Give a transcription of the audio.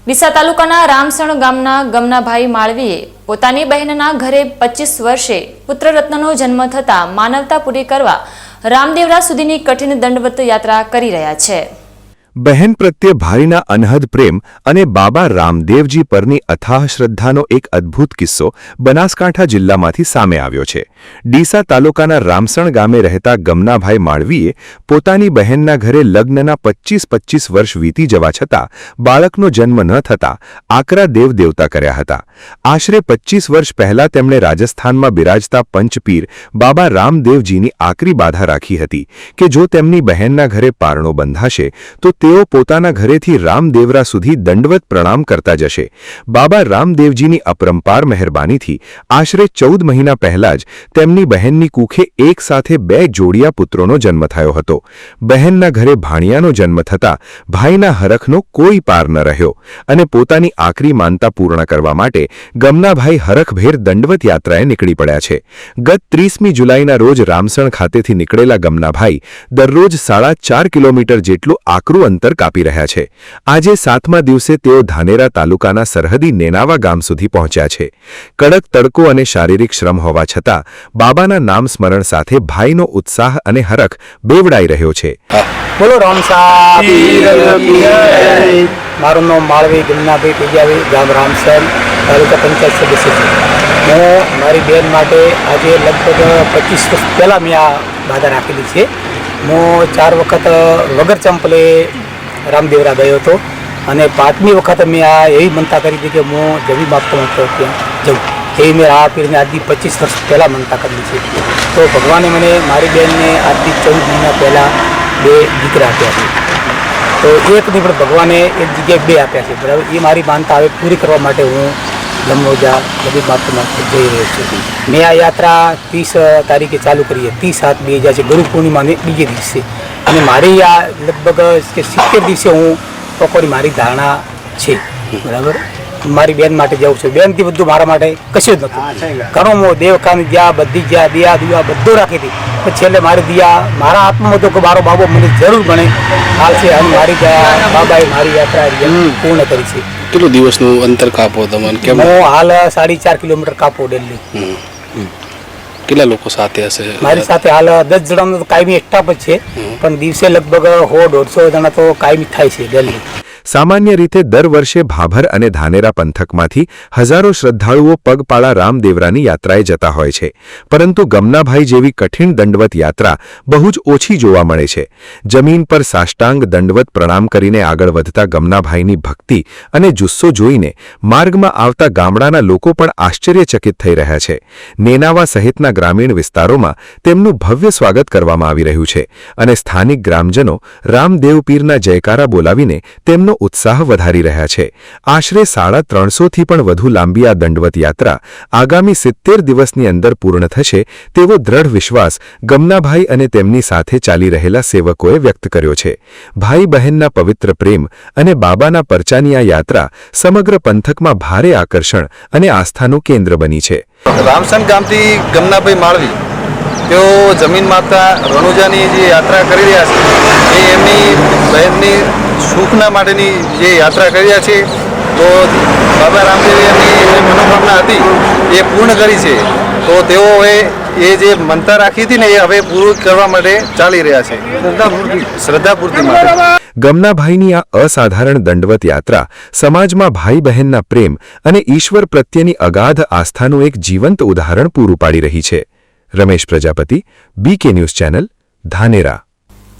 ડીસા તાલુકાના રામસણ ગામના ગમનાભાઈ માળવીએ પોતાની બહેનના ઘરે 25 વર્ષે પુત્રરત્નનો જન્મ થતા માનવતા પૂરી કરવા રામદેવરા સુધીની કઠિન દંડવત યાત્રા કરી રહ્યા છે। બહેન પ્રત્યે ભાઈના અનહદ પ્રેમ અને બાબા રામદેવજી પરની અથાહ શ્રદ્ધાનો એક અદ્ભુત કિસ્સો બનાસકાંઠા જિલ્લામાંથી સામે આવ્યો છે। ડીસા તાલુકાના રામસણ ગામે રહેતા ગમનાભાઈ માળવીએ પોતાની બહેનના ઘરે લગ્નના 25 વર્ષ વીતી જવા છતાં બાળકનો જન્મ ન થતા આકરા દેવદેવતા કર્યા હતા। આશરે 25 વર્ષ પહેલા તેમણે રાજસ્થાનમાં બિરાજતા પંચપીર બાબા રામદેવજીની આકરી બાધા રાખી હતી કે જો તેમની બહેનના ઘરે પારણો બંધાશે તો તેઓ પોતાના ઘરેથી રામદેવરા સુધી દંડવત પ્રણામ કરતા જશે। બાબા રામદેવજીની અપરંપાર મહેરબાનીથી આશરે 14 મહિના પહેલા જ તેમની બહેનની કુખે એક સાથે 2 જોડિયા પુત્રોનો જન્મ થયો હતો। બહેનના ઘરે ભાણિયાનો જન્મ થતા ભાઈના હરખનો કોઈ પાર ન રહ્યો અને પોતાની આકરી માનતા પૂર્ણ કરવા માટે ગમનાભાઈ હરખભેર દંડવત યાત્રાએ નીકળી પડ્યા છે। ગત 30મી જુલાઈના રોજ રામસણ ખાતેથી નીકળેલા ગમનાભાઈ દરરોજ 4.5 કિલોમીટર જેટલું આકરું અંતર કાપી રહ્યા છે। આજે 7મા દિવસે તેઓ ધાનેરા તાલુકાના સરહદી નેનાવા ગામ સુધી પહોંચ્યા છે। કડક તડકો અને શારીરિક શ્રમ હોવા છતાં બાબાના નામ સ્મરણ સાથે ભાઈનો ઉત્સાહ અને હરખ બેવડાઈ રહ્યો છે। બોલો રામસા મારું નામ માળવી ગમનાભાઈ તેજાવી, ગામ રામસર, તાલુકા પંચાયત સદસ્ય છું। હું મારી બેન માટે આજે લગભગ 25 વર્ષ પહેલાં મેં આ બાધા રાખેલી છે। હું 4 વખત વગર ચંપલે રામદેવરા ગયો હતો અને 5મી વખત મેં આ એવી મનતા કરી હતી કે હું જવી માપતો ત્યાં જઉં। એવી મેં આ પીરને આજથી 25 વર્ષ પહેલાં મનતા કરેલી છે। તો ભગવાને મને મારી બેનને આજથી 14 મહિના પહેલાં 2 દીકરા આપ્યા છે। તો એક નહીં પણ ભગવાને એક જગ્યાએ 2 આપ્યા છે, બરાબર। એ મારી માનતા હવે પૂરી કરવા માટે હું જમોજા જવી માપતો જઈ રહ્યો છું। મેં આ યાત્રા 30 તારીખે ચાલુ કરી છે। 30/7/2000 છે, ગુરુ પૂર્ણિમાને બીજે દિવસે, અને મારી આ લગભગ 70 દિવસે હું પકોડી મારી ધારણા છે, બરાબર। મારી બેન માટે જાઉં છું। બેનથી બધું મારા માટે કશું જ નહોતું। ઘણું હું દેવકાની જ્યાં બધી જ્યાં દિયા દીવા બધું રાખી હતી, પણ છેલ્લે મારી દિયા મારા આત્મા હતો કે મારો બાબો મને જરૂર ગણે હાલ છે, અને મારી બાબાએ મારી યાત્રા પૂર્ણ કરી છે। કેટલું દિવસનું અંતર કાપો તમને? કેમ? હું હાલ 4.5 કિલોમીટર કાપો ડેલી। કેટલા લોકો સાથે હશે? મારી સાથે હાલ 10 જણાનો તો કાયમી સ્ટાફ જ છે, પણ દિવસે લગભગ 100-150 જણા તો કાયમી થાય છે ડેલી। સામાન્ય રીતે દર વર્ષે ભાભર અને ધાનેરા પંથકમાંથી હજારો શ્રદ્ધાળુઓ પગપાળા રામદેવરાની યાત્રાએ જતા હોય છે, પરંતુ ગમનાભાઈ જેવી કઠિન દંડવત યાત્રા બહુ જ ઓછી જોવા મળે છે। જમીન પર સાષ્ટાંગ દંડવત પ્રણામ કરીને આગળ વધતા ગમનાભાઈની ભક્તિ અને જુસ્સો જોઈને માર્ગમાં આવતા ગામડાના લોકો પણ આશ્ચર્યચકિત થઈ રહ્યા છે। નેનાવા સહિતના ગ્રામીણ વિસ્તારોમાં તેમનું ભવ્ય સ્વાગત કરવામાં આવી રહ્યું છે અને સ્થાનિક ગ્રામજનો રામદેવ પીરના જયકારા બોલાવીને તેમનો ઉત્સાહ વધારી રહ્યા છે। આશરે 350 થી પણ વધુ લાંબી આ દંડવત યાત્રા આગામી 70 દિવસની અંદર પૂર્ણ થશે તેવો દ્રઢ વિશ્વાસ ગમનાભાઈ અને તેમની સાથે ચાલી રહેલા સેવકોએ વ્યક્ત કર્યો છે। ભાઈ બહેનના પવિત્ર પ્રેમ અને બાબાના પરચાની આ યાત્રા સમગ્ર પંથકમાં ભારે આકર્ષણ અને આસ્થાનું કેન્દ્ર બની છે। રામસણ ગામથી ગમનાભાઈ માળવી તેઓ જમીન માતા રણુજાની જે યાત્રા કરી રહ્યા છે એ એમની બહેનની સુખના માટેની જે યાત્રા કરી રહ્યા છે, તો બાબા રામદેવે એમની જે મનોકામના હતી એ પૂર્ણ કરી છે। તો તેઓ હવે એ જે મનતા રાખી હતી ને એ હવે પૂરું કરવા માટે ચાલી રહ્યા છે, શ્રદ્ધાપૂર્તિ માટે। ગમનાભાઈની આ અસાધારણ દંડવત યાત્રા સમાજમાં ભાઈ બહેનના પ્રેમ અને ઈશ્વર પ્રત્યેની અગાધ આસ્થાનું એક જીવંત ઉદાહરણ પૂરું પાડી રહી છે। Ramesh Prajapati, BK news channel, Dhanera.